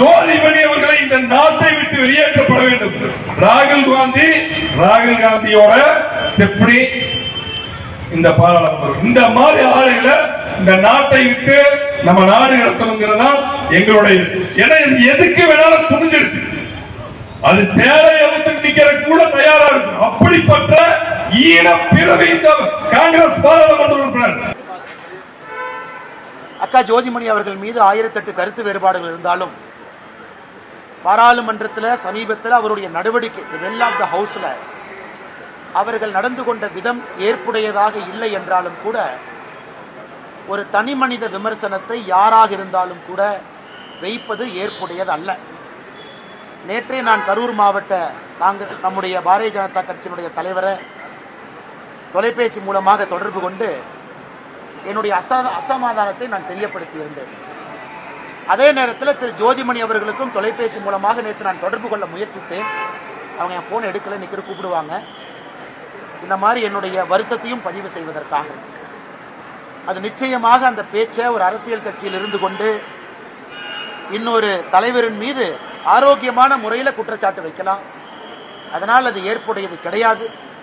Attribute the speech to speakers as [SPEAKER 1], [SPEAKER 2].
[SPEAKER 1] ஜோதிமணி அவர்களை இந்த நாட்டை விட்டு வெளியேற்றப்பட வேண்டும். ராகுல் காந்தியோட ஸ்டெப்னி இந்த பாராளுமன்றம் இந்த மாதிரி ஆளுகளை இந்த நாட்டை விட்டு நம்ம நாடு நடத்தணுங்கிறதா எங்களுடைய. ஏன்னா எதுக்கு வேணாலும் துணிஞ்சிருச்சு. அது சேலை எழுத்து நிக்கிற கூட தயாரா இருக்கும். அப்படிப்பட்ட ஈன பிறவி இந்த காங்கிரஸ் பாராளுமன்ற உறுப்பினர்
[SPEAKER 2] அக்கா ஜோதிமணி அவர்கள் மீது 1008 கருத்து வேறுபாடுகள் இருந்தாலும் பாராளுமன்றத்தில் சமீபத்தில் அவருடைய நடவடிக்கை வெல் ஆஃப் த ஹவுஸ்ல அவர்கள் நடந்து கொண்ட விதம் ஏற்புடையதாக இல்லை என்றாலும் கூட ஒரு தனி மனித விமர்சனத்தை யாராக இருந்தாலும் கூட வைப்பது ஏற்புடையது அல்ல. நேற்றே நான் கரூர் மாவட்ட காங்கிரஸ் நம்முடைய பாரதிய ஜனதா கட்சியினுடைய தலைவரை தொலைபேசி மூலமாக தொடர்பு கொண்டு என்னுடைய அசமாதானத்தை நான் தெரியப்படுத்தியிருந்தேன். அதே நேரத்தில் திரு ஜோதிமணி அவர்களுக்கும் தொலைபேசி மூலமாக நேற்று நான் தொடர்பு கொள்ள முயற்சித்தேன். அவங்க என் ஃபோன் எடுக்கல, நிற்கிற கூப்பிடுவாங்க. இந்த மாதிரி என்னுடைய வருத்தத்தையும் பதிவு செய்வதற்காக. அது நிச்சயமாக அந்த பேச்சை ஒரு அரசியல் கட்சியில் இருந்து கொண்டு இன்னொரு தலைவரின் மீது ஆரோக்கியமான முறையில் குற்றச்சாட்டு வைக்கலாம். அதனால் அது ஏற்புடையது கிடையாது.